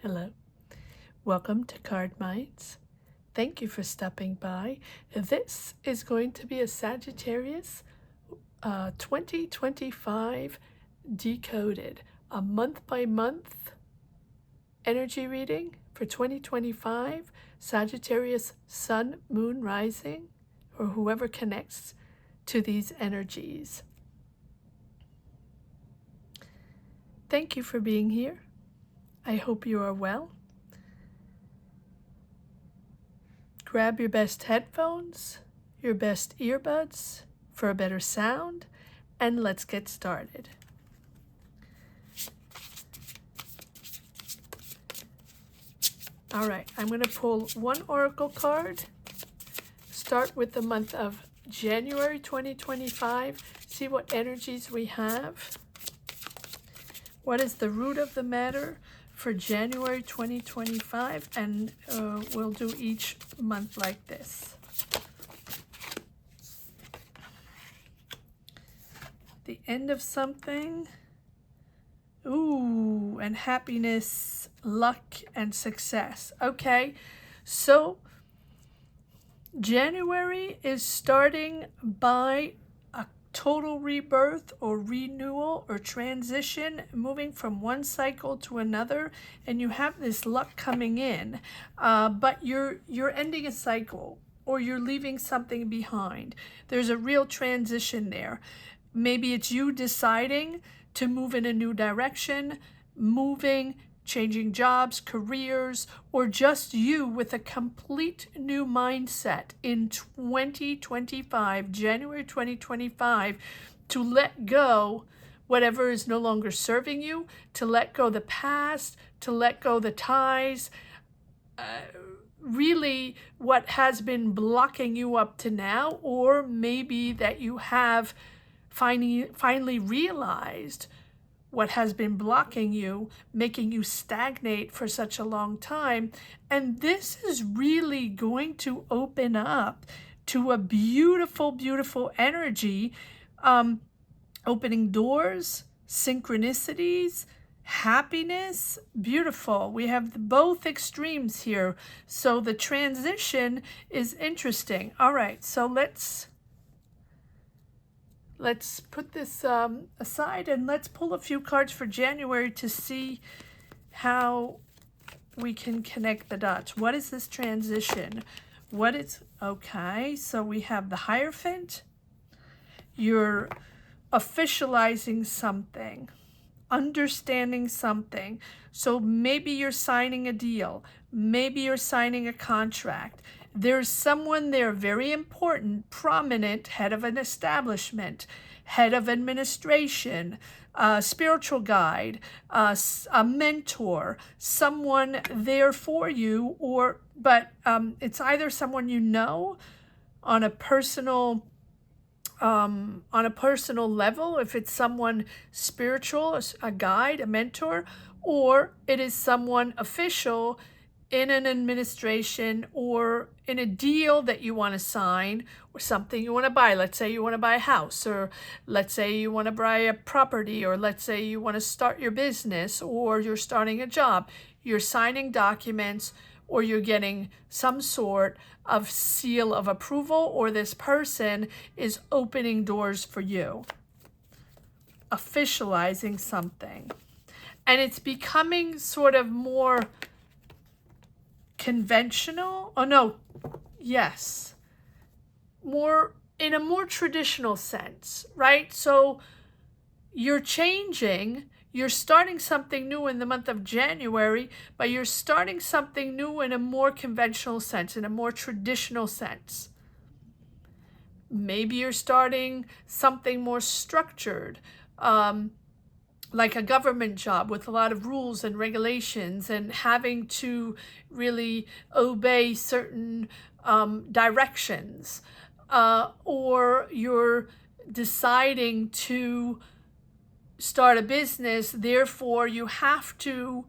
Hello, welcome to Cardminds. Thank you for stopping by. This is going to be a Sagittarius 2025 Decoded, a month-by-month energy reading for 2025, Sagittarius Sun, Moon, Rising, or whoever connects to these energies. Thank you for being here. I hope you are well. Grab your best headphones, your best earbuds for a better sound, and let's get started. All right, I'm going to pull one oracle card. Start with the month of January 2025. See what energies we have. What is the root of the matter for January 2025, and we'll do each month like this. The end of something. Ooh, and happiness, luck, and success. Okay, so January is starting by a total rebirth or renewal or transition, moving from one cycle to another, and you have this luck coming in, but you're ending a cycle or you're leaving something behind. There's a real transition there. Maybe it's you deciding to move in a new direction, changing jobs, careers, or just you with a complete new mindset in 2025, January 2025, to let go whatever is no longer serving you, to let go the past, to let go the ties, really what has been blocking you up to now, or maybe that you have finally realized what has been blocking you, making you stagnate for such a long time. And this is really going to open up to a beautiful, beautiful energy, opening doors, synchronicities, happiness, beautiful. We have both extremes here. So the transition is interesting. All right, so let's put this aside and let's pull a few cards for January to see how we can connect the dots. What is this transition? Okay, so we have the Hierophant. You're officializing something, understanding something. So maybe you're signing a deal. Maybe you're signing a contract. There's someone there very important, prominent, head of an establishment, head of administration, spiritual guide, a mentor, someone there for you, but it's either someone you know on a personal level, if it's someone spiritual, a guide, a mentor, or it is someone official in an administration or in a deal that you want to sign or something you want to buy. Let's say you want to buy a house, or let's say you want to buy a property, or let's say you want to start your business, or you're starting a job. You're signing documents, or you're getting some sort of seal of approval, or this person is opening doors for you, officializing something. And it's becoming sort of more conventional. More in a more traditional sense, right? So you're changing, you're starting something new in the month of January, but you're starting something new in a more conventional sense, in a more traditional sense. Maybe you're starting something more structured, like a government job with a lot of rules and regulations and having to really obey certain directions, or you're deciding to start a business, therefore you have to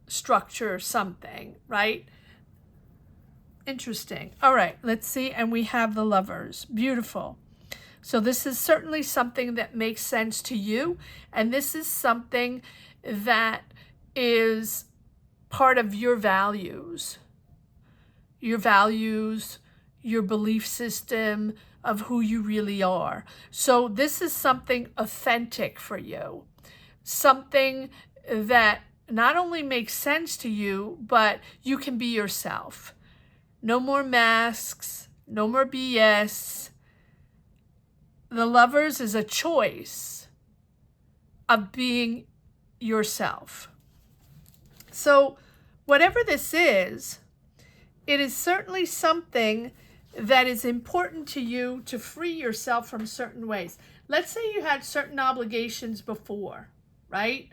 structure something, right? Interesting. All right, let's see. And we have the Lovers. Beautiful. So this is certainly something that makes sense to you, and this is something that is part of your values, your belief system of who you really are. So this is something authentic for you, something that not only makes sense to you, but you can be yourself. No more masks, no more BS. The Lovers is a choice of being yourself. So whatever this is, it is certainly something that is important to you to free yourself from certain ways. Let's say you had certain obligations before, right?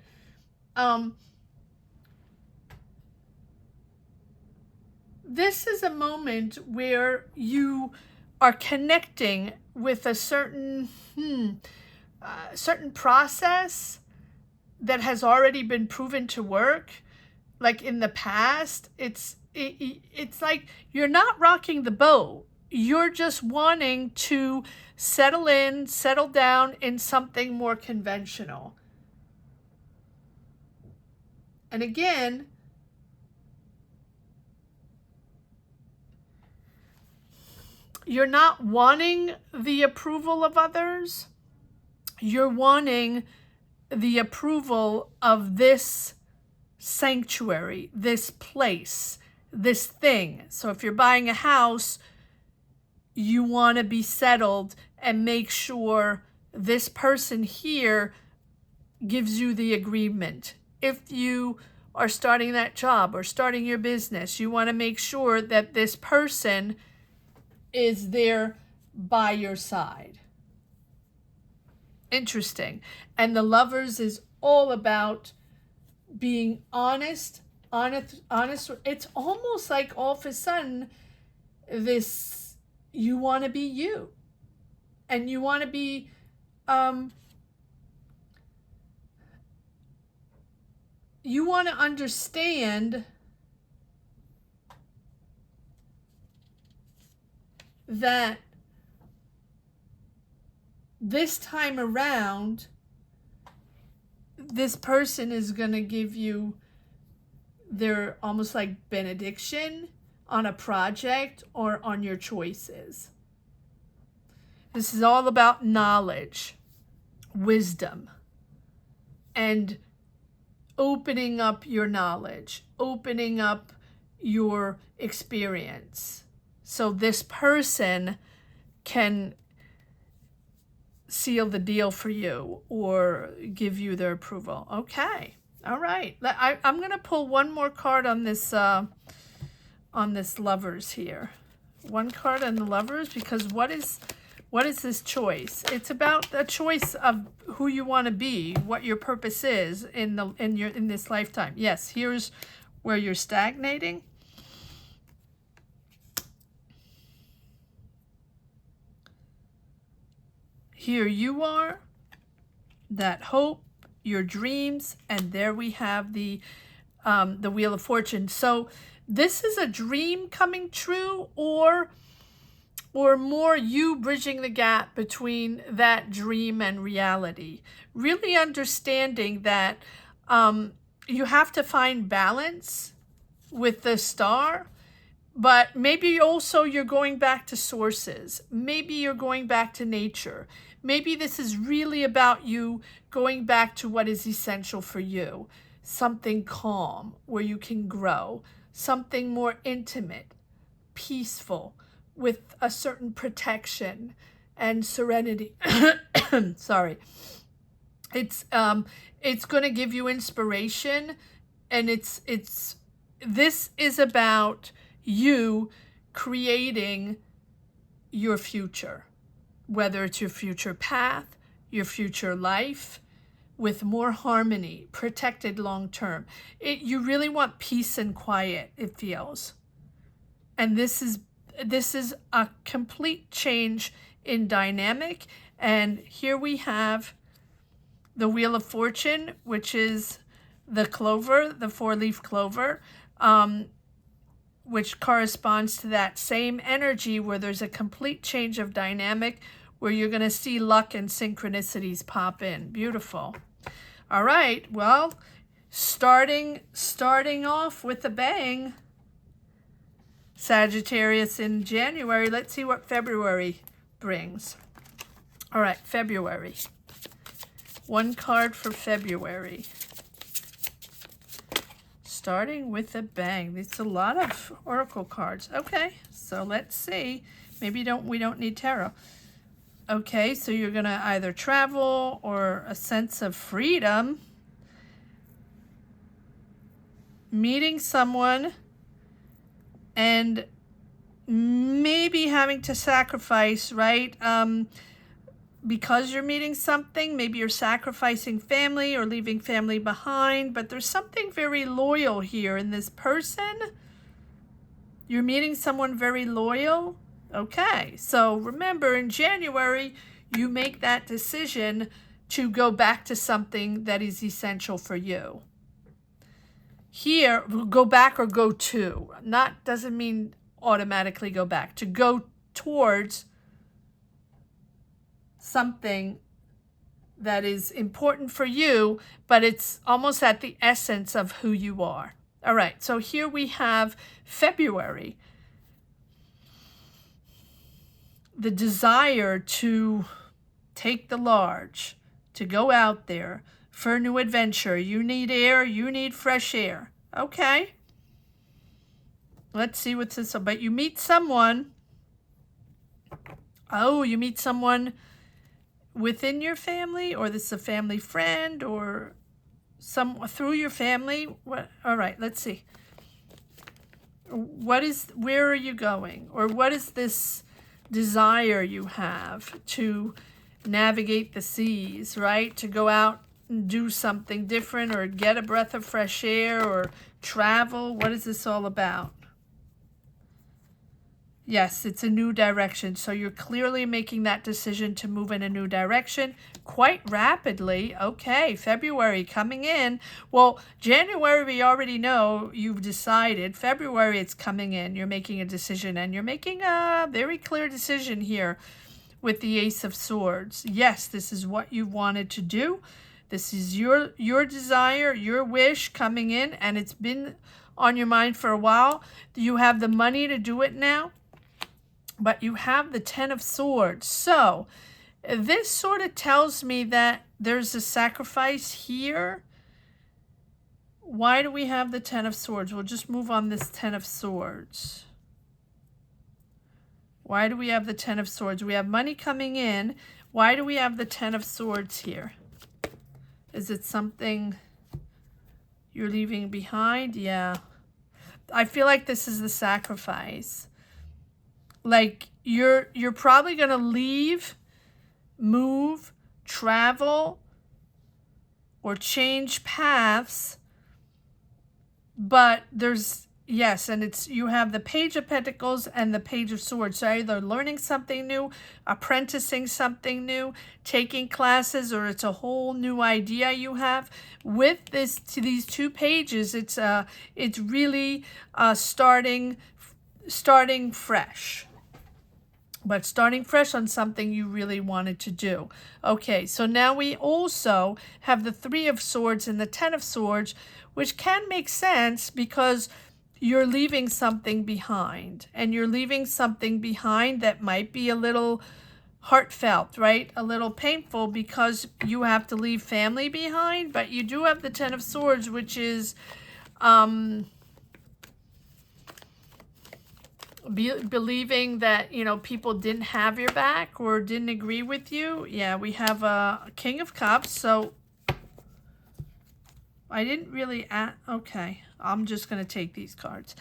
This is a moment where you are connecting with a certain certain process that has already been proven to work. Like in the past, it's like you're not rocking the boat. You're just wanting to settle down in something more conventional. And again, you're not wanting the approval of others. You're wanting the approval of this sanctuary, this place, this thing. So if you're buying a house, you want to be settled and make sure this person here gives you the agreement. If you are starting that job or starting your business, you want to make sure that this person is there by your side. Interesting. And the Lovers is all about being honest. It's almost like all of a sudden this, you want to be you, and you want to be you want to understand that this time around, this person is going to give you their almost like benediction on a project or on your choices. This is all about knowledge, wisdom, and opening up your knowledge, opening up your experience. So this person can seal the deal for you or give you their approval. Okay. All right. I'm going to pull one more card on this Lovers here. One card on the Lovers, because what is this choice? It's about the choice of who you want to be, what your purpose is in this lifetime. Yes, here's where you're stagnating. Here you are, that hope, your dreams, and there we have the Wheel of Fortune. So this is a dream coming true, or more you bridging the gap between that dream and reality. Really understanding that you have to find balance with the Star, but maybe also you're going back to sources. Maybe you're going back to nature. Maybe this is really about you going back to what is essential for you. Something calm where you can grow. Something more intimate, peaceful, with a certain protection and serenity. Sorry. It's going to give you inspiration, and this is about you creating your future, whether it's your future path, your future life, with more harmony, protected long term. You really want peace and quiet, it feels. And this is a complete change in dynamic. And here we have the Wheel of Fortune, which is the clover, the 4-leaf clover, which corresponds to that same energy where there's a complete change of dynamic, where you're going to see luck and synchronicities pop in. Beautiful. All right. Well, starting off with a bang, Sagittarius, in January. Let's see what February brings. All right, February. One card for February. Starting with a bang. It's a lot of oracle cards. Okay, so let's see. Maybe we don't need tarot. Okay, so you're going to either travel or a sense of freedom. Meeting someone and maybe having to sacrifice, right? Because you're meeting something, maybe you're sacrificing family or leaving family behind, but there's something very loyal here in this person. You're meeting someone very loyal. Okay, so remember, in January, you make that decision to go back to something that is essential for you. Here, go back or go to. Not doesn't mean automatically go back. To go towards something that is important for you, but it's almost at the essence of who you are. All right, so here we have February. The desire to take the large, to go out there for a new adventure. You need air, you need fresh air. Okay. Let's see what's this. But you meet someone. Oh, you meet someone within your family, or this is a family friend, or through your family. What? All right, let's see. Where are you going? Or what is this desire you have to navigate the seas, right? To go out and do something different, or get a breath of fresh air, or travel. What is this all about? Yes, it's a new direction. So you're clearly making that decision to move in a new direction quite rapidly. Okay, February coming in. Well, January, we already know you've decided. February, it's coming in. You're making a decision, and you're making a very clear decision here with the Ace of Swords. Yes, this is what you wanted to do. This is your desire, your wish coming in, and it's been on your mind for a while. You have the money to do it now. But you have the Ten of Swords. So this sort of tells me that there's a sacrifice here. Why do we have the Ten of Swords? We'll just move on this Ten of Swords. Why do we have the Ten of Swords? We have money coming in. Why do we have the Ten of Swords here? Is it something you're leaving behind? Yeah. I feel like this is the sacrifice. Like you're probably going to leave, move, travel, or change paths. But there's, yes, and it's, you have the Page of Pentacles and the Page of Swords. So either learning something new, apprenticing something new, taking classes, or it's a whole new idea you have. With these two pages, it's really starting fresh. But starting fresh on something you really wanted to do. Okay, so now we also have the Three of Swords and the Ten of Swords, which can make sense because you're leaving something behind. And you're leaving something behind that might be a little heartfelt, right? A little painful because you have to leave family behind. But you do have the Ten of Swords, which is believing that, you know, people didn't have your back or didn't agree with you. Yeah, we have a King of Cups. So I didn't really okay, I'm just going to take these cards.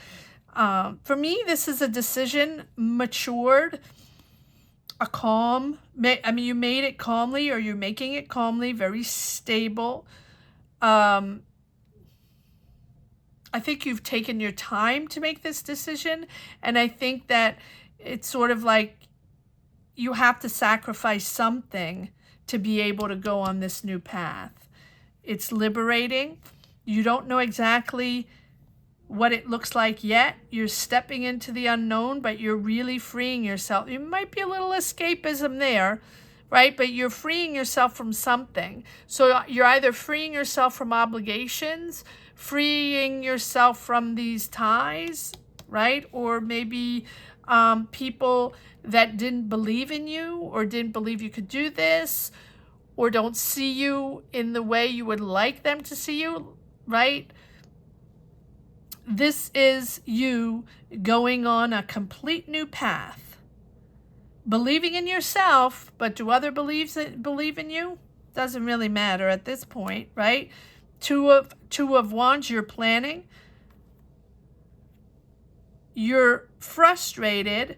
For me, this is a decision, matured, a calm. I mean, you made it calmly, or you're making it calmly, very stable. I think you've taken your time to make this decision, and I think that it's sort of like you have to sacrifice something to be able to go on this new path. It's liberating. You don't know exactly what it looks like yet. You're stepping into the unknown, but you're really freeing yourself. There might be a little escapism there right? But you're freeing yourself from something. So you're either freeing yourself from obligations, freeing yourself from these ties, right? Or maybe people that didn't believe in you or didn't believe you could do this, or don't see you in the way you would like them to see you, right? This is you going on a complete new path. Believing in yourself, but do other believe in you? Doesn't really matter at this point, right? Two of Wands, you're planning. You're frustrated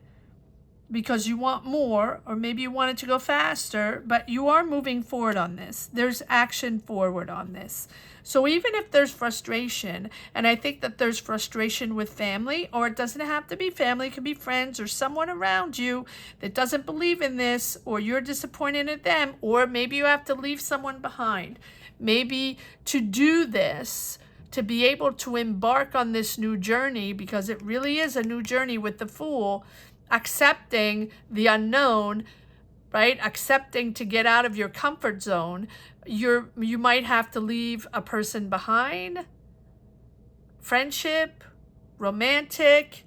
because you want more, or maybe you want it to go faster, but you are moving forward on this. There's action forward on this. So even if there's frustration, and I think that there's frustration with family, or it doesn't have to be family, it could be friends or someone around you that doesn't believe in this, or you're disappointed in them, or maybe you have to leave someone behind. Maybe to do this, to be able to embark on this new journey, because it really is a new journey with the Fool, accepting the unknown, right? Accepting to get out of your comfort zone. You might have to leave a person behind, friendship, romantic,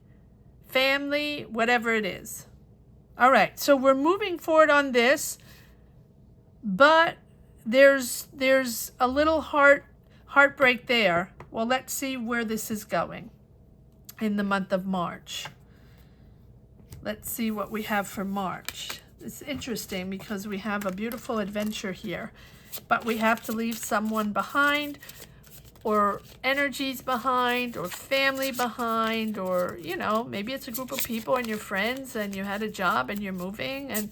family, whatever it is. All right, so we're moving forward on this, but there's a little heartbreak there. Well, let's see where this is going in the month of March. Let's see what we have for March. It's interesting because we have a beautiful adventure here, but we have to leave someone behind, or energies behind, or family behind, or, you know, maybe it's a group of people and your friends and you had a job and you're moving.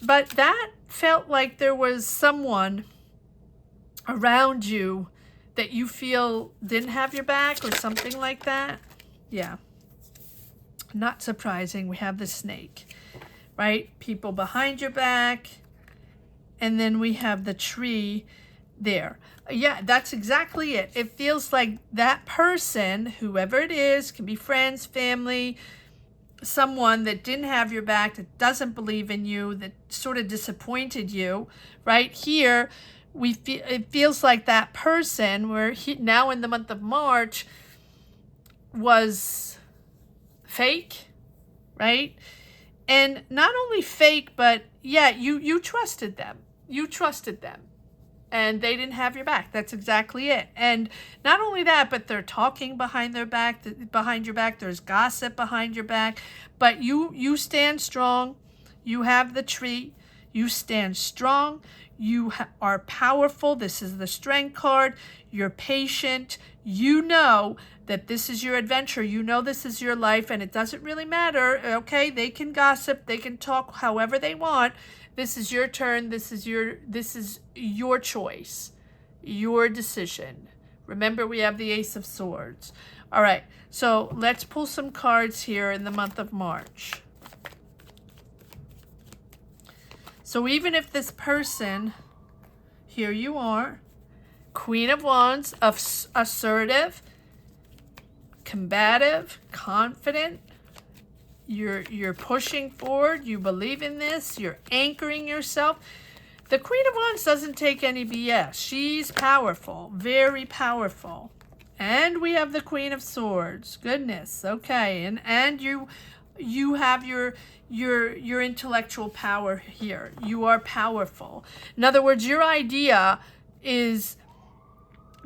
But that felt like there was someone around you that you feel didn't have your back or something like that. Yeah. Not surprising. We have the snake, right? People behind your back. And then we have the tree there. Yeah, that's exactly it. It feels like that person, whoever it is, can be friends, family, someone that didn't have your back, that doesn't believe in you, that sort of disappointed you. Right here, it feels like that person, where now in the month of March, was fake, right? And not only fake, but yeah, you trusted them. You trusted them. And they didn't have your back. That's exactly it. And not only that, but they're talking behind their back, behind your back. There's gossip behind your back. But you stand strong. You have the tree. You stand strong. You are powerful. This is the Strength card. You're patient. You know that this is your adventure. You know this is your life, and it doesn't really matter. Okay, they can gossip. They can talk however they want. This is your turn. This is your choice, your decision. Remember, we have the Ace of Swords. All right, so let's pull some cards here in the month of March. So even if this person, here you are, Queen of Wands, assertive, combative, confident, you're pushing forward, you believe in this, you're anchoring yourself. The Queen of Wands doesn't take any BS. She's powerful, very powerful. And we have the Queen of Swords. Goodness, okay. And you have your intellectual power here. You are powerful. In other words, your idea is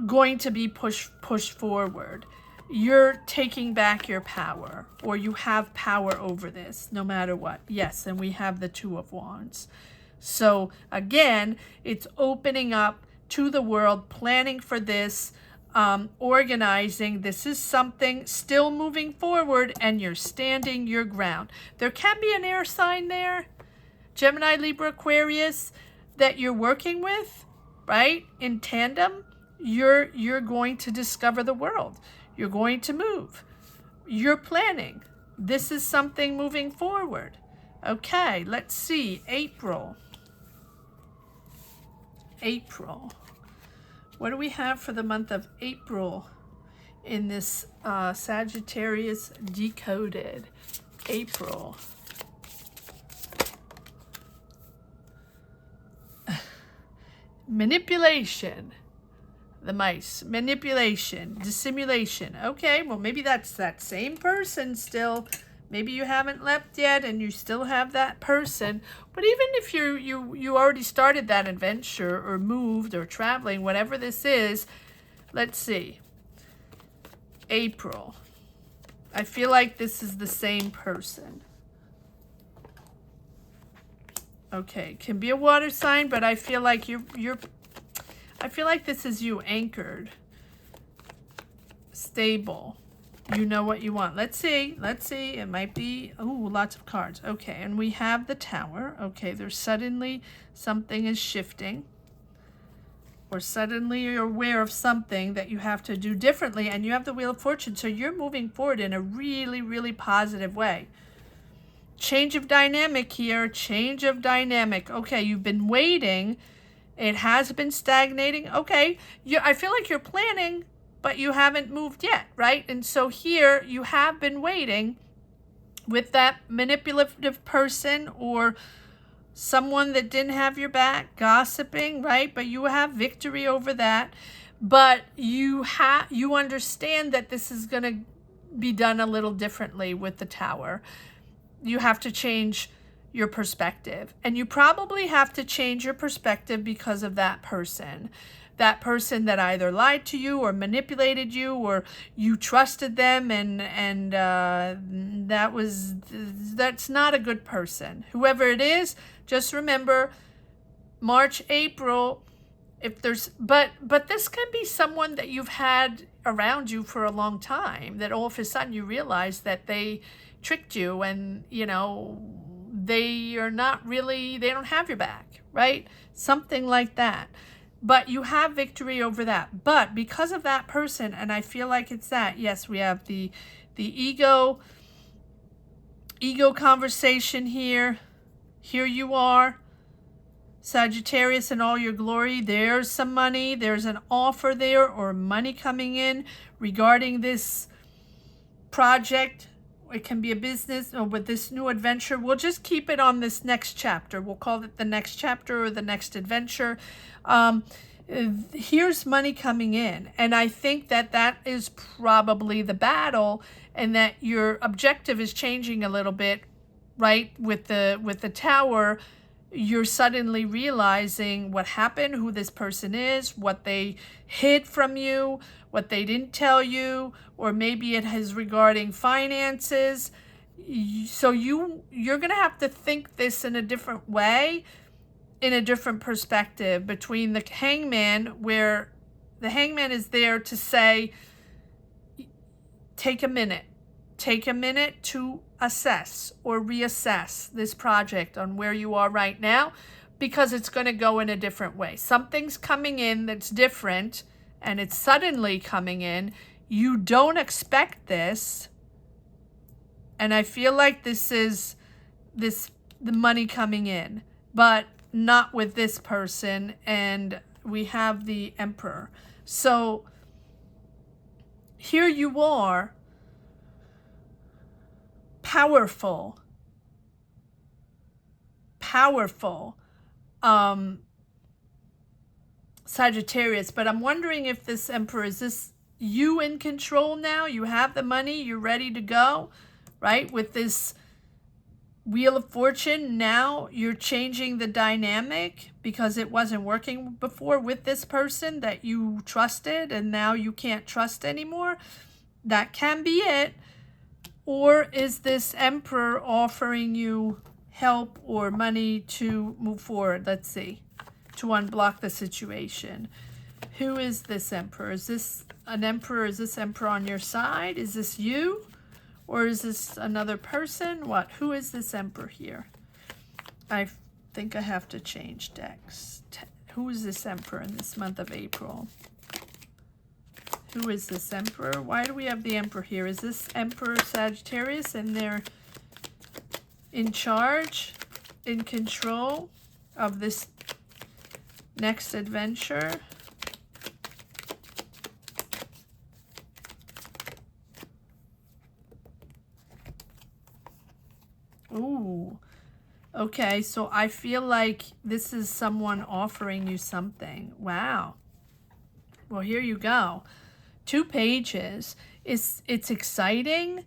going to be pushed forward. You're taking back your power, or you have power over this, no matter what. Yes, and we have the Two of Wands. So again, it's opening up to the world, planning for this, organizing. This is something still moving forward, and you're standing your ground. There can be an air sign there, Gemini, Libra, Aquarius, that you're working with, right? In tandem, you're going to discover the world. You're going to move. You're planning. This is something moving forward. Okay, let's see. April. What do we have for the month of April in this Sagittarius Decoded? April. Manipulation. The mice. Manipulation. Dissimulation. Okay, well, maybe that's that same person still. Maybe you haven't left yet and you still have that person. But even if you already started that adventure or moved or traveling, whatever this is, let's see. April. I feel like this is the same person. Okay, can be a water sign, but I feel like I feel like this is you, anchored, stable. You know what you want. Let's see. Let's see. It might be, ooh, lots of cards. Okay, and we have the Tower. Okay, there's suddenly something is shifting. Or suddenly you're aware of something that you have to do differently, and you have the Wheel of Fortune. So you're moving forward in a really, really positive way. Change of dynamic here. Change of dynamic. Okay, you've been waiting. It has been stagnating. Okay, I feel like you're planning, but you haven't moved yet, right? And so here you have been waiting with that manipulative person or someone that didn't have your back, gossiping, right? But you have victory over that. But you understand that this is going to be done a little differently with the Tower. You have to change your perspective. And you probably have to change your perspective because of that person. That person that either lied to you or manipulated you, or you trusted them, and that's not a good person. Whoever it is, just remember, March, April, if there's, but this can be someone that you've had around you for a long time, that all of a sudden you realize that they tricked you, and they are not really, they don't have your back, right? Something like that. But you have victory over that. But because of that person, and I feel like it's that, yes, we have the ego conversation here. Here you are, Sagittarius, in all your glory. There's some money. There's an offer there, or money coming in regarding this project. It can be a business, or with this new adventure. We'll just keep it on this next chapter. We'll call it the next chapter or the next adventure. Here's money coming in. And I think that is probably the battle, and that your objective is changing a little bit, right? With the Tower, you're suddenly realizing what happened, who this person is, what they hid from you, what they didn't tell you, or maybe it is regarding finances. So you're going to have to think this in a different way, in a different perspective, between the Hangman, where the Hangman is there to say, take a minute to assess or reassess this project on where you are right now, because it's going to go in a different way. Something's coming in that's different, and it's suddenly coming in. You don't expect this. And I feel like this is the money coming in, but not with this person. And we have the Emperor. So here you are, powerful, Sagittarius. But I'm wondering if this Emperor, is this you in control now? You have the money, you're ready to go, right? With this Wheel of Fortune, now you're changing the dynamic because it wasn't working before with this person that you trusted, and now you can't trust anymore. That can be it. Or is this Emperor offering you help or money to move forward? Let's see. To unblock the situation. Who is this Emperor? Is this an Emperor? Is this Emperor on your side? Is this you? Or is this another person? What? Who is this Emperor here? I think I have to change decks. Who is this Emperor in this month of April? Who is this Emperor? Why do we have the Emperor here? Is this Emperor Sagittarius, and they're in charge, in control of this next adventure? Ooh, Okay, so I feel like this is someone offering you something. Wow. Well, here you go. 2 pages. It's exciting,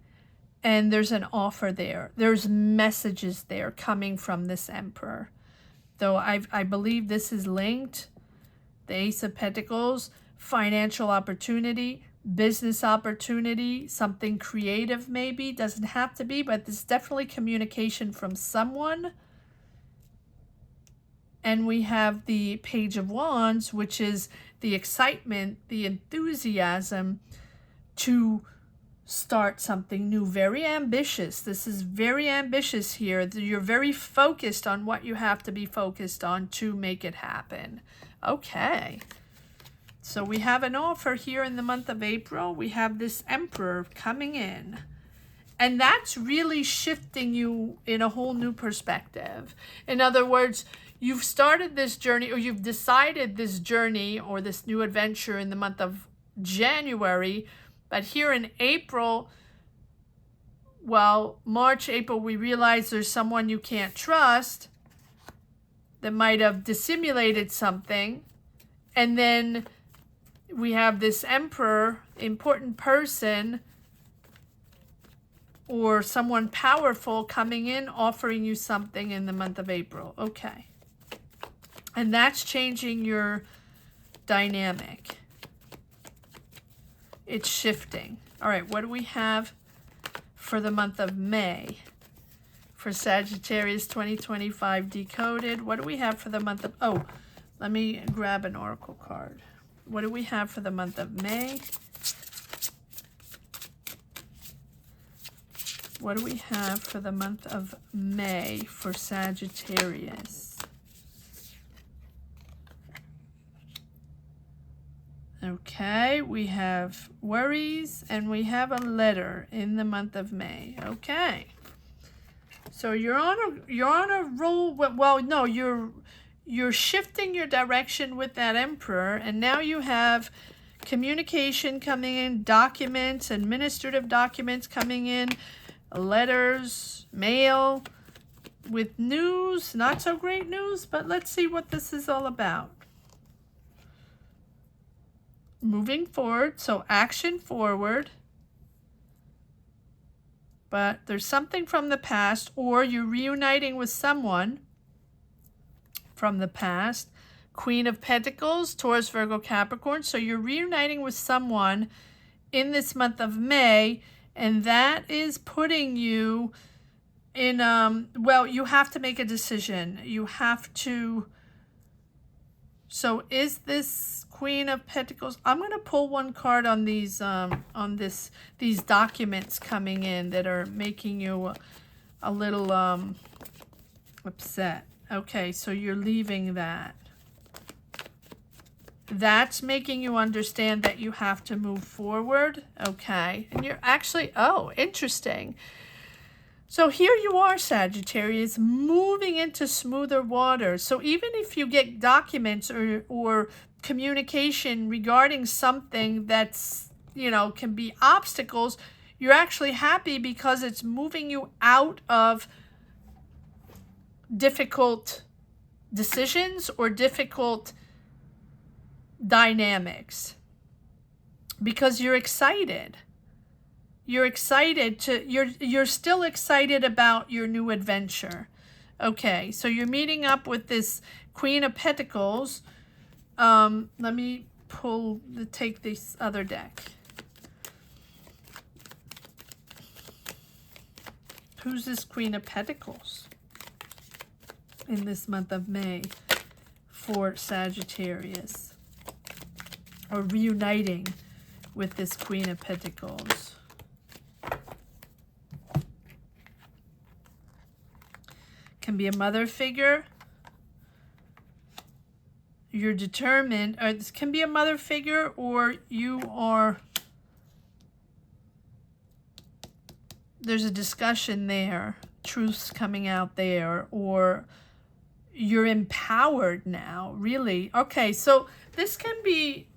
and there's an offer there. There's messages there coming from this Emperor. Though I believe this is linked. The Ace of Pentacles, financial opportunity, business opportunity, something creative maybe. Doesn't have to be, but there's definitely communication from someone. And we have the Page of Wands, which is the excitement, the enthusiasm to start something new. Very ambitious. This is very ambitious here. You're very focused on what you have to be focused on to make it happen. Okay. So we have an offer here in the month of April. We have this Emperor coming in. And that's really shifting you in a whole new perspective. In other words, you've started this journey, or you've decided this journey or this new adventure in the month of January. But here in April, well, March, April, we realize there's someone you can't trust that might have dissimulated something. And then we have this Emperor, important person, or someone powerful coming in, offering you something in the month of April. Okay. And that's changing your dynamic. It's shifting. All right, what do we have for the month of May? For Sagittarius 2025 Decoded. What do we have for the month of... Oh, let me grab an oracle card. What do we have for the month of May? What do we have for the month of May for Sagittarius? Okay, we have worries and we have a letter in the month of May. Okay. So you're on a roll. Well, no, you're shifting your direction with that Emperor, and now you have communication coming in, documents, administrative documents coming in, letters, mail, with news, not so great news, but let's see what this is all about. Moving forward, so action forward. But there's something from the past, or you're reuniting with someone from the past. Queen of Pentacles, Taurus, Virgo, Capricorn. So you're reuniting with someone in this month of May, and that is putting you in, well, you have to make a decision. You have to, so is this Queen of Pentacles? I'm going to pull one card on these, these documents coming in that are making you a little, upset. Okay, so you're leaving that. That's making you understand that you have to move forward. Okay, and you're actually, oh, interesting. So here you are, Sagittarius, moving into smoother waters. So even if you get documents or communication regarding something that's, you know, can be obstacles, you're actually happy because it's moving you out of difficult decisions or difficult dynamics, because you're excited. You're excited to, you're still excited about your new adventure. Okay, so you're meeting up with this Queen of Pentacles. Let me take this other deck. Who's this Queen of Pentacles in this month of May for Sagittarius? Or reuniting with this Queen of Pentacles. Can be a mother figure. You're determined, or this can be a mother figure, or you are, there's a discussion there, truths coming out there, or you're empowered now, really. Okay, so this can be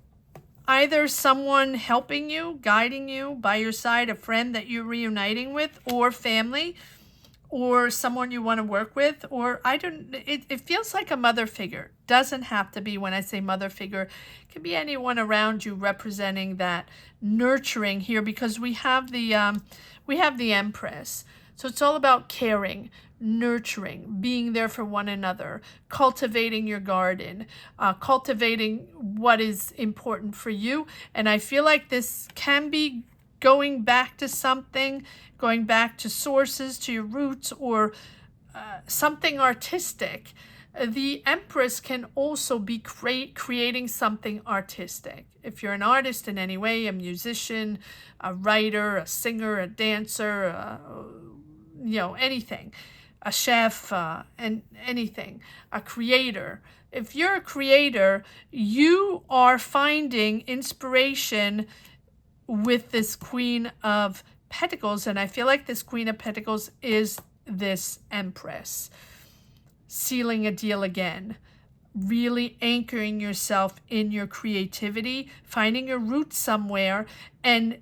either someone helping you, guiding you by your side, a friend that you're reuniting with, or family, or someone you want to work with, or it feels like a mother figure. Doesn't have to be. When I say mother figure, it can be anyone around you representing that nurturing here, because we have the Empress. So it's all about caring, nurturing, being there for one another, cultivating your garden, cultivating what is important for you. And I feel like this can be going back to something, going back to sources, to your roots, or something artistic. The Empress can also be creating something artistic. If you're an artist in any way, a musician, a writer, a singer, a dancer, anything, a chef, and anything, a creator. If you're a creator, you are finding inspiration with this Queen of Pentacles, and I feel like this Queen of Pentacles is this Empress. Sealing a deal again, really anchoring yourself in your creativity, finding your roots somewhere. And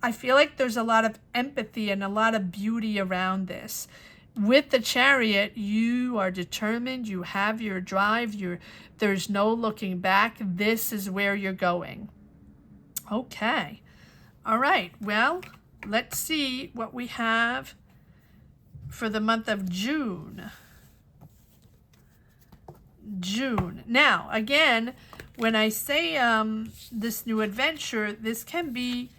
I feel like there's a lot of empathy and a lot of beauty around this. With the Chariot, you are determined, you have your drive, there's no looking back. This is where you're going. Okay. All right. Well, let's see what we have for the month of June. Now, again, when I say this new adventure, this can be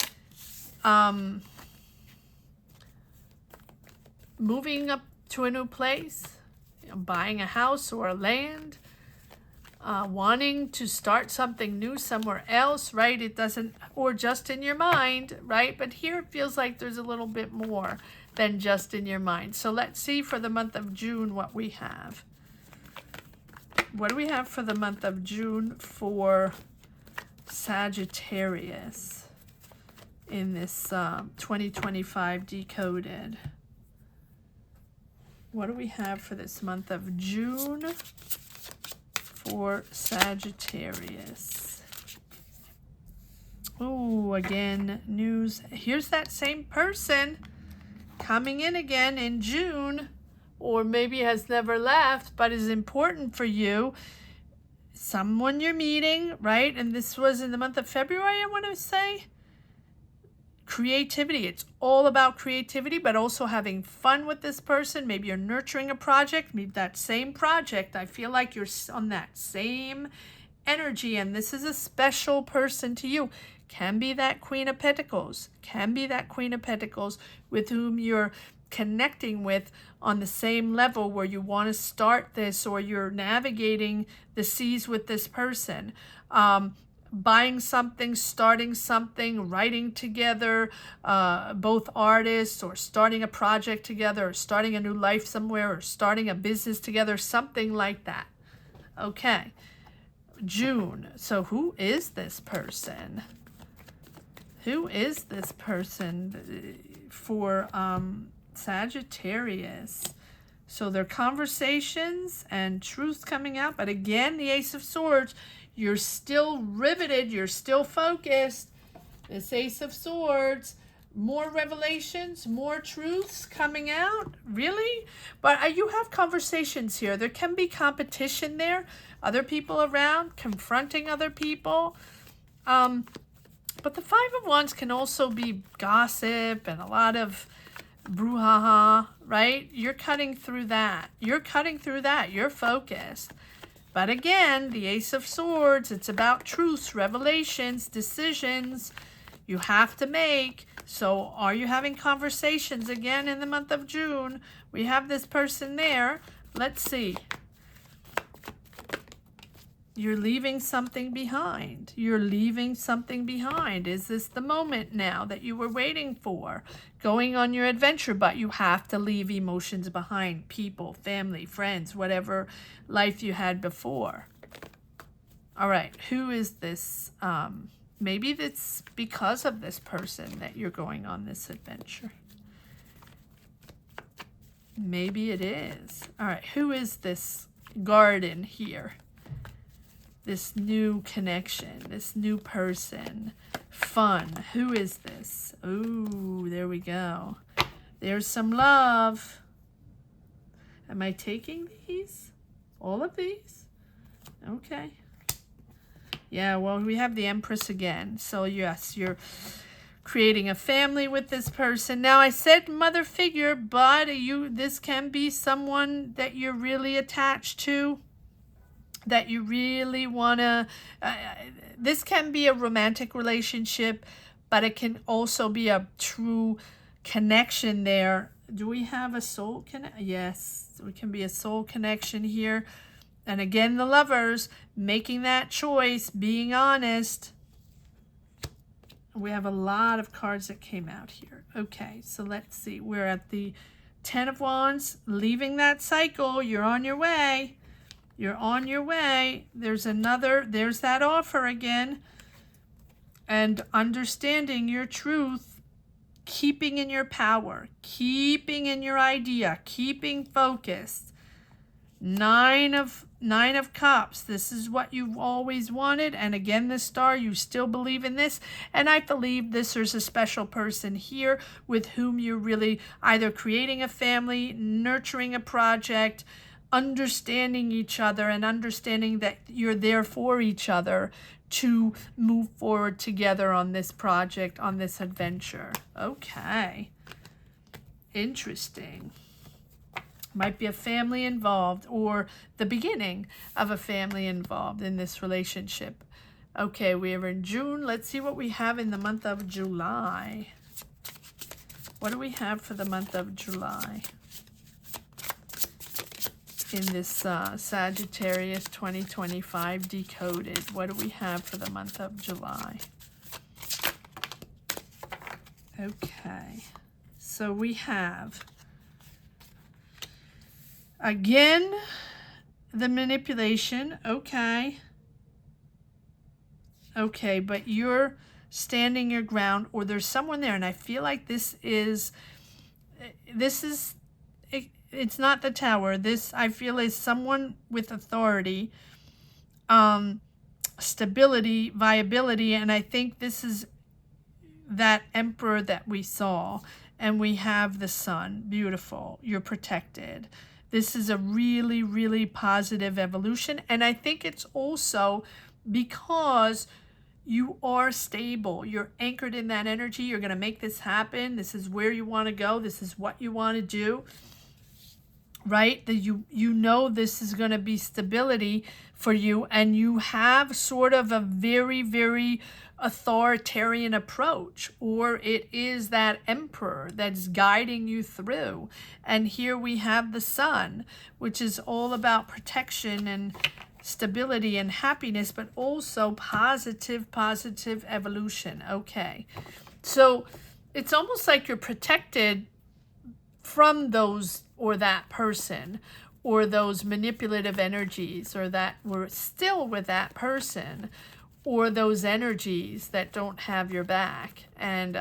moving up to a new place, buying a house or a land, wanting to start something new somewhere else, right? It doesn't, or just in your mind, right? But here it feels like there's a little bit more than just in your mind. So let's see for the month of June what we have. What do we have for the month of June for Sagittarius in this 2025 Decoded? What do we have for this month of June for Sagittarius? Oh, again, news. Here's that same person coming in again in June, or maybe has never left, but is important for you. Someone you're meeting, right? And this was in the month of February, I want to say. Creativity. It's all about creativity, but also having fun with this person. Maybe you're nurturing a project. Maybe that same project, I feel like you're on that same energy, and this is a special person to you. Can be that Queen of Pentacles. Can be that Queen of Pentacles with whom you're connecting with on the same level, where you want to start this, or you're navigating the seas with this person. Buying something, starting something, writing together, both artists, or starting a project together, or starting a new life somewhere, or starting a business together, something like that. Okay, June. So who is this person? Who is this person for Sagittarius? So their conversations and truths coming out, but again, the Ace of Swords. You're still riveted. You're still focused. This Ace of Swords. More revelations, more truths coming out. Really? But you have conversations here. There can be competition there. Other people around, confronting other people. But the Five of Wands can also be gossip and a lot of brouhaha, right? You're cutting through that. You're cutting through that. You're focused. But again, the Ace of Swords, it's about truths, revelations, decisions you have to make. So are you having conversations again in the month of June? We have this person there. Let's see. You're leaving something behind. You're leaving something behind. Is this the moment now that you were waiting for? Going on your adventure, but you have to leave emotions behind. People, family, friends, whatever life you had before. All right, who is this? Maybe it's because of this person that you're going on this adventure. Maybe it is. All right, who is this garden here? This new connection, this new person, fun. Who is this? Ooh, there we go. There's some love. Am I taking these? All of these? Okay. Yeah, well, we have the Empress again. So yes, you're creating a family with this person. Now, I said mother figure, but this can be someone that you're really attached to, that you really want to, this can be a romantic relationship, but it can also be a true connection there. Do we have a soul connection? Yes, it can be a soul connection here. And again, the Lovers, making that choice, being honest. We have a lot of cards that came out here. Okay, so let's see. We're at the 10 of Wands, leaving that cycle. You're on your way. You're on your way. There's that offer again. And understanding your truth, keeping in your power, keeping in your idea, keeping focused. Nine of Cups. This is what you've always wanted. And again, the Star, you still believe in this. And I believe there's a special person here with whom you're really either creating a family, nurturing a project, understanding each other, and understanding that you're there for each other to move forward together on this project, on this adventure. Okay. Interesting. Might be a family involved, or the beginning of a family involved in this relationship. Okay, we are in June. Let's see what we have in the month of July. What do we have for the month of July? In this Sagittarius 2025 Decoded. What do we have for the month of July? Okay, so we have, again, the manipulation. Okay. Okay, but you're standing your ground, or there's someone there, and I feel like it's not the Tower. This, I feel, is someone with authority, stability, viability, and I think this is that Emperor that we saw. And we have the Sun. Beautiful. You're protected. This is a really, really positive evolution. And I think it's also because you are stable. You're anchored in that energy. You're going to make this happen. This is where you want to go. This is what you want to do. Right? That you know this is going to be stability for you. And you have sort of a very, very authoritarian approach, or it is that Emperor that's guiding you through. And here we have the Sun, which is all about protection and stability and happiness, but also positive evolution. Okay, so it's almost like you're protected from those, or that person, or those manipulative energies, or that we're still with that person, or those energies that don't have your back, and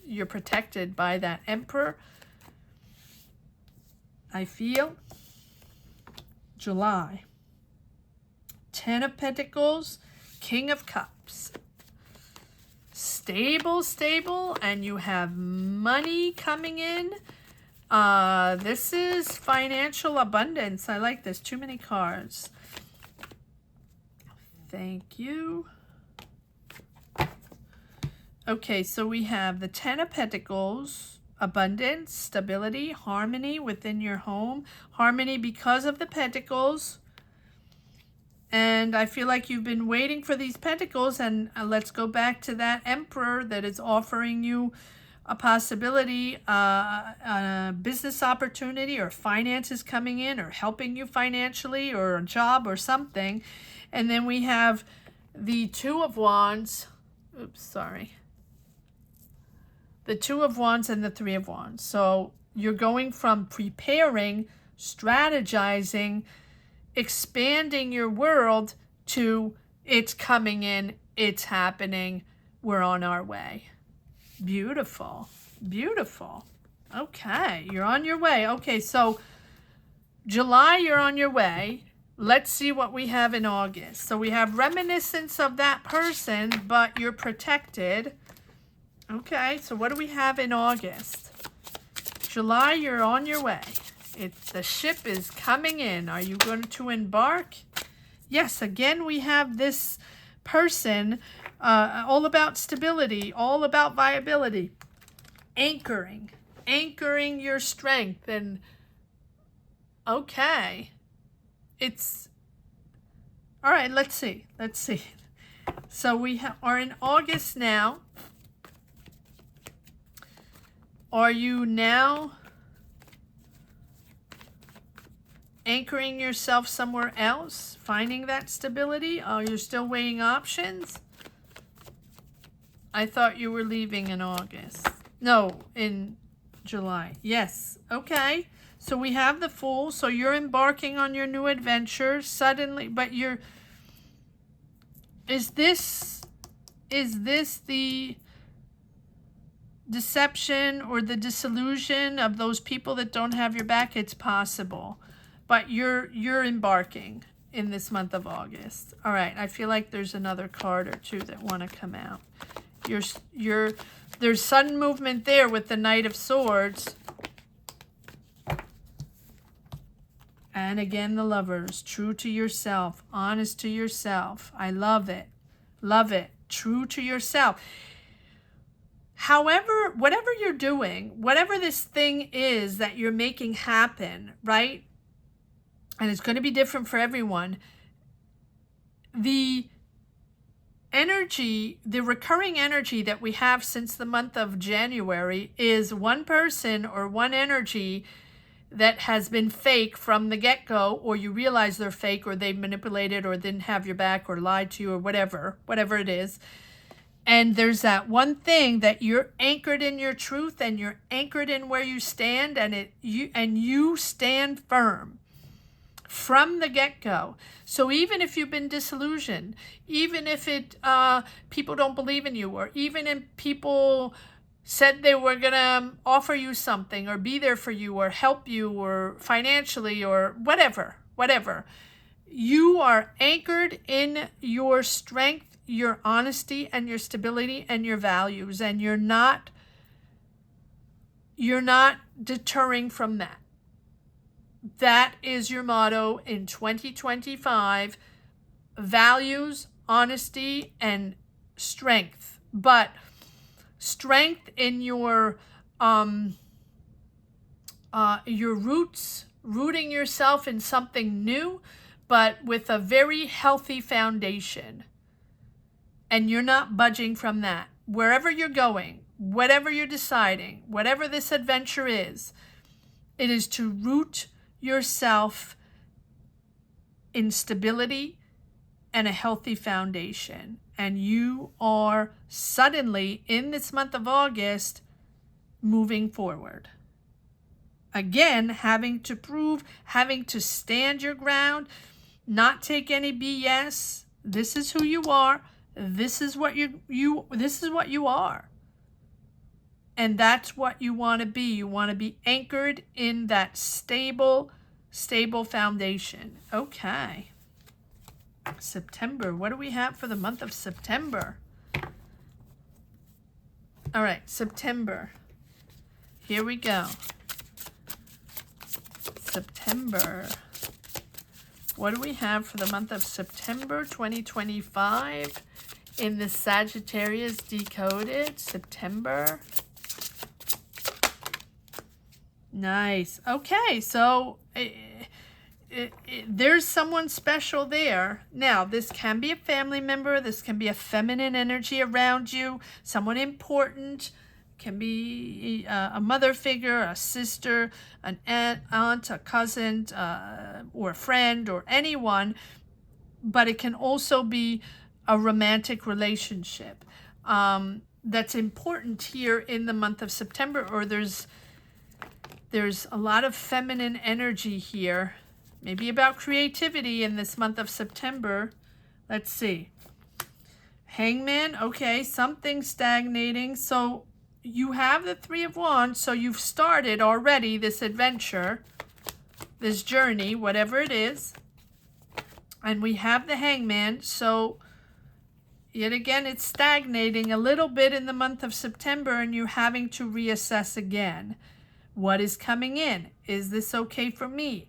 you're protected by that Emperor. I feel July. 10 of Pentacles, King of Cups. Stable, and you have money coming in. This is financial abundance. I like this. Too many cards. Thank you. Okay, so we have the 10 of Pentacles, abundance, stability, harmony within your home. Harmony because of the Pentacles. And I feel like you've been waiting for these Pentacles, and let's go back to that Emperor that is offering you a possibility, a business opportunity, or finances coming in, or helping you financially, or a job or something. And then we have the Two of Wands. Oops, sorry. The Two of Wands and the Three of Wands. So you're going from preparing, strategizing, expanding your world to it's coming in, it's happening, we're on our way. Beautiful. Beautiful. Okay, you're on your way. Okay, so July, you're on your way. Let's see what we have in August. So we have reminiscence of that person, but you're protected. Okay, so what do we have in August? July, you're on your way. The ship is coming in. Are you going to embark? Yes, again, we have this person, all about stability, all about viability, anchoring your strength. And okay, it's all right. Let's see. So we are in August now. Are you now anchoring yourself somewhere else, finding that stability? Oh, you're still weighing options? I thought you were leaving in August. No, in July. Yes. Okay. So we have the Fool. So you're embarking on your new adventure suddenly, but is this the deception or the disillusion of those people that don't have your back? It's possible. But you're embarking in this month of August. All right. I feel like there's another card or two that want to come out. There's sudden movement there with the Knight of Swords. And again, the Lovers. True to yourself. Honest to yourself. I love it. Love it. True to yourself. However, whatever you're doing, whatever this thing is that you're making happen, right? And it's going to be different for everyone. The energy, the recurring energy that we have since the month of January is one person or one energy that has been fake from the get-go, or you realize they're fake, or they manipulated, or didn't have your back, or lied to you, or whatever it is. And there's that one thing that you're anchored in your truth, and you're anchored in where you stand, and you stand firm from the get-go. So even if you've been disillusioned, even if people don't believe in you, or even if people said they were going to offer you something or be there for you or help you or financially or whatever, you are anchored in your strength, your honesty, and your stability and your values, and you're not deterring from that. That is your motto in 2025: values, honesty, and strength. But strength in your roots, rooting yourself in something new, but with a very healthy foundation. And you're not budging from that. Wherever you're going, whatever you're deciding, whatever this adventure is, it is to root yourself in stability and a healthy foundation. And you are suddenly, in this month of August, moving forward. Again, having to prove, having to stand your ground, not take any BS. This is who you are. This is what this is what you are. And that's what you want to be. You want to be anchored in that stable foundation. Okay. September. What do we have for the month of September? All right, September. Here we go. September. What do we have for the month of September 2025 in the Sagittarius Decoded? September. Nice. Okay, so there's someone special there. Now, this can be a family member. This can be a feminine energy around you. Someone important. Can be a mother figure, a sister, an aunt, a cousin, or a friend, or anyone. But it can also be a romantic relationship that's important here in the month of September. Or there's a lot of feminine energy here. Maybe about creativity in this month of September. Let's see. Hangman. Okay, something stagnating. So you have the Three of Wands. So you've started already this adventure, this journey, whatever it is. And we have the Hangman. So yet again, it's stagnating a little bit in the month of September, and you're having to reassess again. What is coming in? Is this okay for me?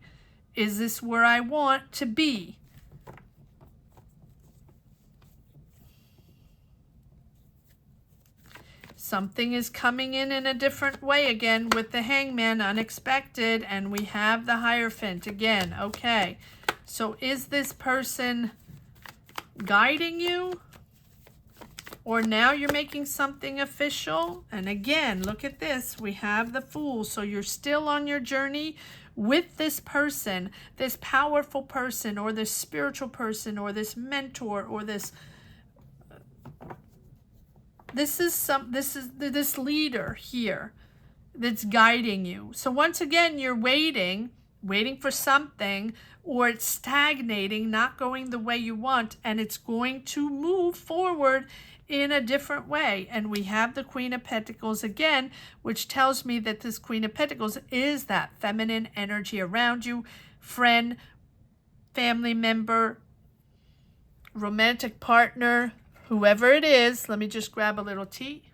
Is this where I want to be? Something is coming in a different way again with the Hangman, unexpected, and we have the Hierophant again. Okay, so is this person guiding you? Or now you're making something official? And again, look at this. We have the Fool. So you're still on your journey with this person, this powerful person, or this spiritual person, or this mentor, or this leader here that's guiding you. So once again, you're waiting for something, or it's stagnating, not going the way you want, and it's going to move forward in a different way. And we have the Queen of Pentacles again, which tells me that this Queen of Pentacles is that feminine energy around you, friend, family member, romantic partner, whoever it is. Let me just grab a little tea.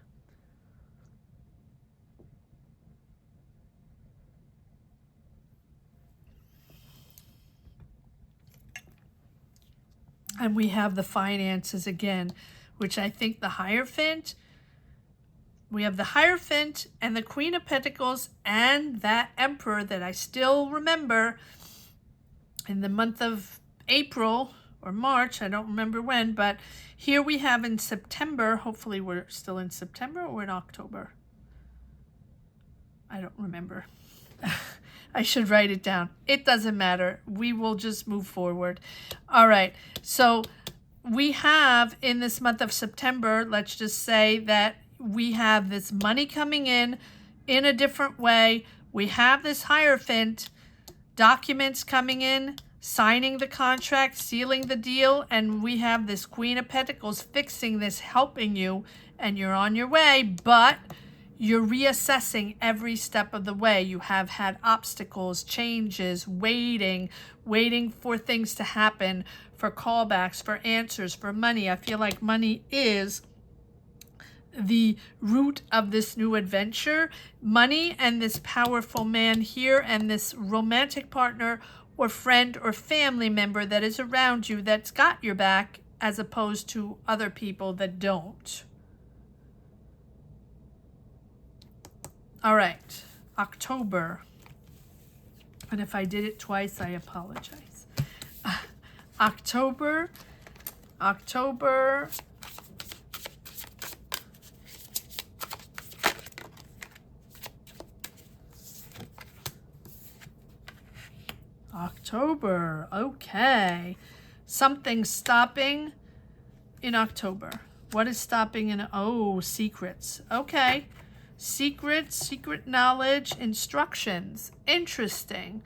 And we have the finances again, which I think the Hierophant, we have the Hierophant and the Queen of Pentacles and that Emperor that I still remember in the month of April or March, I don't remember when, but here we have in September, hopefully we're still in September or in October. I don't remember. I should write it down. It doesn't matter. We will just move forward. All right. So we have in this month of September, let's just say that we have this money coming in a different way. We have this Hierophant, documents coming in, signing the contract, sealing the deal, and we have this Queen of Pentacles fixing this, helping you, and you're on your way, but you're reassessing every step of the way. You have had obstacles, changes, waiting for things to happen, for callbacks, for answers, for money. I feel like money is the root of this new adventure. Money and this powerful man here and this romantic partner or friend or family member that is around you that's got your back, as opposed to other people that don't. All right, October. And if I did it twice, I apologize. October. October. Okay. Something's stopping in October. What is stopping in? Oh, secrets. Okay. Secret knowledge, instructions. Interesting.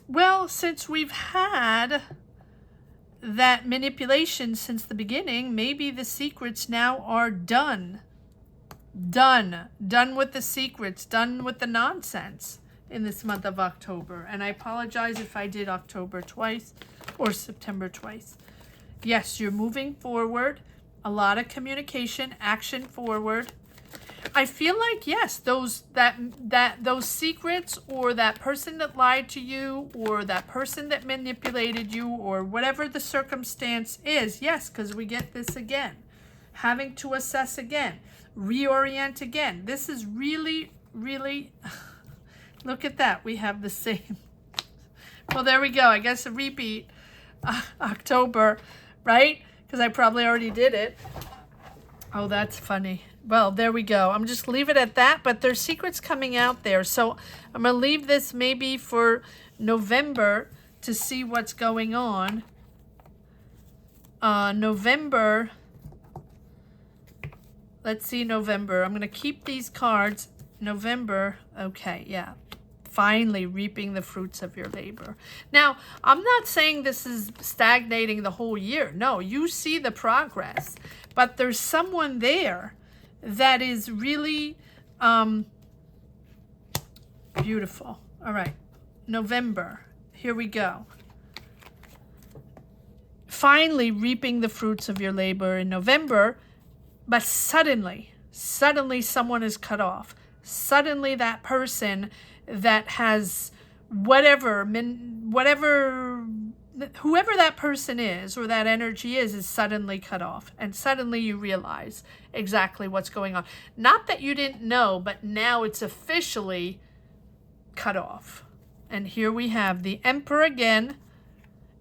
Well, since we've had that manipulation since the beginning, maybe the secrets now are done. Done with the secrets, done with the nonsense in this month of October. And I apologize if I did October twice or September twice. Yes, you're moving forward. A lot of communication, action forward. I feel like, yes, those secrets, or that person that lied to you, or that person that manipulated you, or whatever the circumstance is, yes, because we get this again. Having to assess again, reorient again. This is really, really, look at that. We have the same. Well, there we go. I guess a repeat. October, right? Because I probably already did it. Oh, that's funny. Well, there we go. I'm just leave it at that, but there's secrets coming out there. So I'm going to leave this maybe for November to see what's going on. November. Let's see November. I'm going to keep these cards. November. Okay, yeah. Finally reaping the fruits of your labor. Now, I'm not saying this is stagnating the whole year. No, you see the progress. But there's someone there that is really beautiful. All right, November. Here we go. Finally reaping the fruits of your labor in November, but suddenly, Suddenly someone is cut off. Suddenly that person that has whoever that person is or that energy is suddenly cut off. And suddenly you realize exactly what's going on. Not that you didn't know, but now it's officially cut off. And here we have the Emperor again.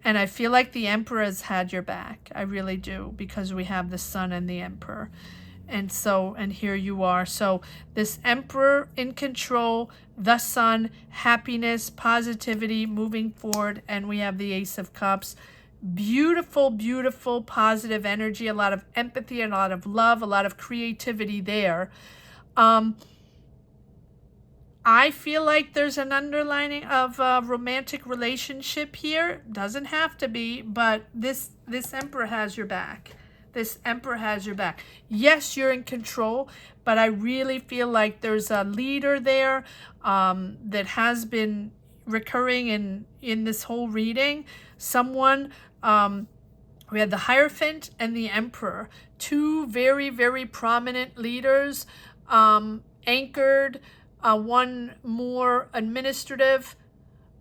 And I feel like the Emperor has had your back. I really do, because we have the Sun and the Emperor. And so, and here you are. So this Emperor in control, the Sun, happiness, positivity, moving forward. And we have the Ace of Cups. Beautiful, beautiful, positive energy, a lot of empathy, and a lot of love, a lot of creativity there. I feel like there's an underlining of a romantic relationship here. Doesn't have to be, but this Emperor has your back. This Emperor has your back. Yes, you're in control, but I really feel like there's a leader there that has been recurring in this whole reading. Someone, we had the Hierophant and the Emperor. Two very, very prominent leaders, anchored. One more administrative,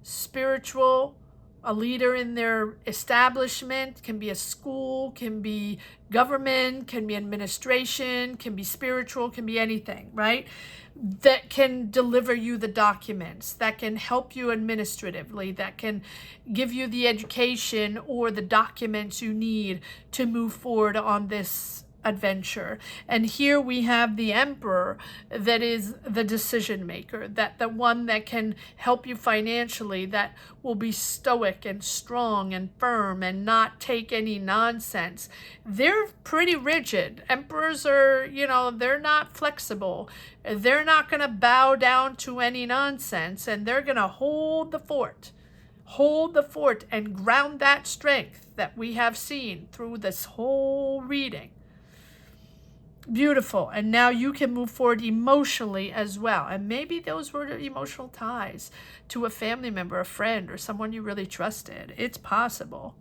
spiritual, a leader in their establishment, can be a school, can be government, can be administration, can be spiritual, can be anything, right? That can deliver you the documents, that can help you administratively, that can give you the education or the documents you need to move forward on this adventure. And here we have the Emperor, that is the decision maker, that the one that can help you financially, that will be stoic and strong and firm and not take any nonsense. They're pretty rigid. Emperors are, you know, they're not flexible. They're not going to bow down to any nonsense, and they're going to hold the fort. Hold the fort and ground that strength that we have seen through this whole reading. Beautiful. And now you can move forward emotionally as well. And maybe those were emotional ties to a family member, a friend, or someone you really trusted. It's possible.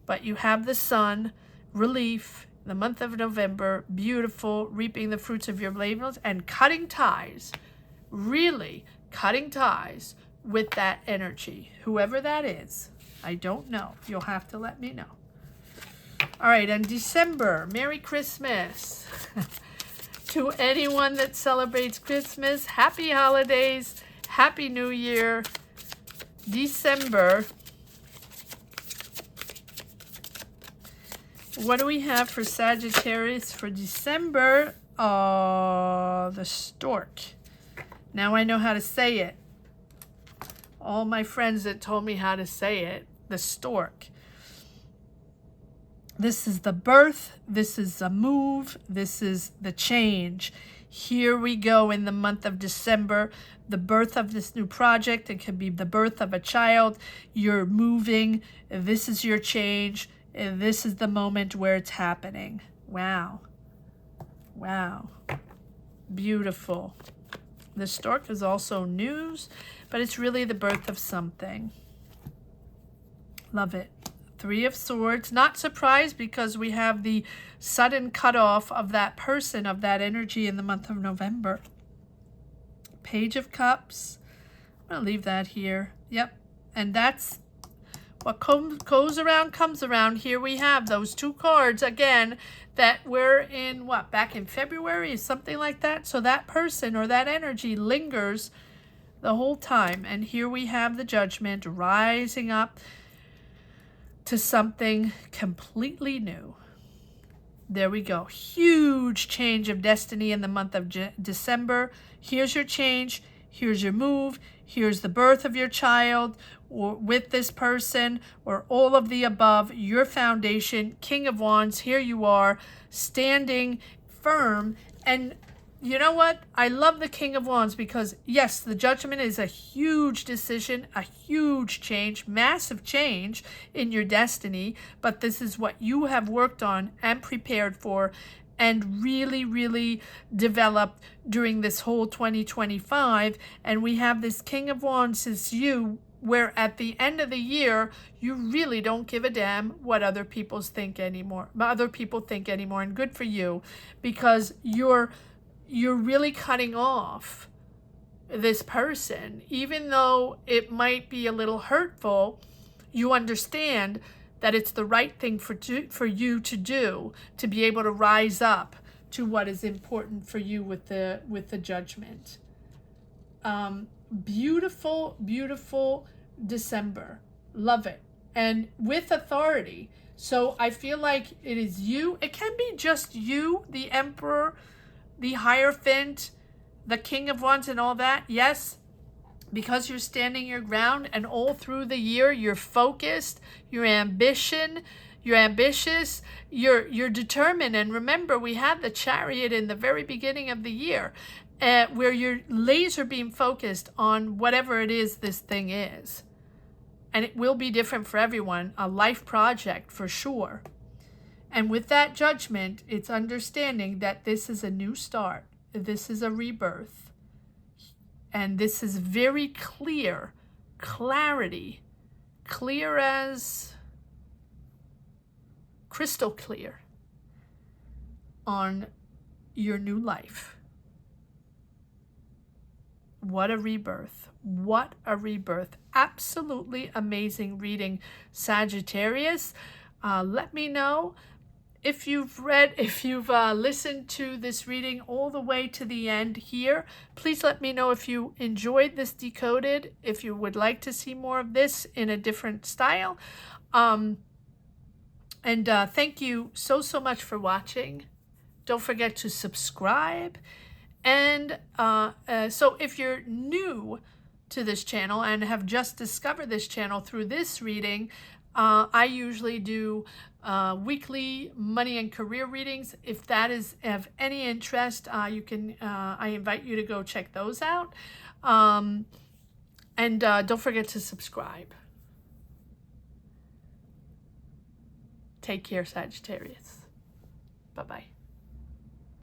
But you have the Sun, relief, the month of November, beautiful, reaping the fruits of your labors, and cutting ties, really cutting ties with that energy. Whoever that is, I don't know. You'll have to let me know. All right, and December, Merry Christmas. To anyone that celebrates Christmas, happy holidays, happy New Year. December. What do we have for Sagittarius for December? The stork. Now I know how to say it. All my friends that told me how to say it, the stork. This is the birth, this is the move, this is the change. Here we go in the month of December, the birth of this new project. It could be the birth of a child. You're moving, this is your change, and this is the moment where it's happening. Wow. Wow. Beautiful. The stork is also news, but it's really the birth of something. Love it. Three of Swords. Not surprised, because we have the sudden cutoff of that person, of that energy in the month of November. Page of Cups. I'm going to leave that here. Yep. And that's what goes around comes around. Here we have those two cards again that were in what? Back in February, something like that. So that person or that energy lingers the whole time. And here we have the Judgment rising up to something completely new. There we go. Huge change of destiny in the month of December. Here's your change. Here's your move. Here's the birth of your child, or with this person, or all of the above. Your foundation, King of Wands. Here you are, standing firm. And you know what? I love the King of Wands, because yes, the Judgment is a huge decision, a huge change, massive change in your destiny, but this is what you have worked on and prepared for and really, really developed during this whole 2025. And we have this King of Wands is you where at the end of the year, you really don't give a damn what other people think anymore. And good for you, because you're really cutting off this person. Even though it might be a little hurtful, you understand that it's the right thing for you to do, to be able to rise up to what is important for you with the judgment. Beautiful, beautiful December. Love it. And with authority. So I feel like it is you. It can be just you, the Emperor, the Hierophant, the King of Wands and all that. Yes, because you're standing your ground, and all through the year you're focused, you're ambitious, you're determined. And remember, we had the Chariot in the very beginning of the year, where you're laser beam focused on whatever it is this thing is. And it will be different for everyone, a life project for sure. And with that judgment, it's understanding that this is a new start. This is a rebirth. And this is very clear, clarity, clear as crystal clear on your new life. What a rebirth. What a rebirth. Absolutely amazing reading, Sagittarius. Let me know if you've listened to this reading all the way to the end here. Please let me know if you enjoyed this Decoded, if you would like to see more of this in a different style. Thank you so much for watching. Don't forget to subscribe. And so if you're new to this channel and have just discovered this channel through this reading, I usually do weekly money and career readings. If that is of any interest, I invite you to go check those out. Don't forget to subscribe. Take care, Sagittarius. Bye-bye.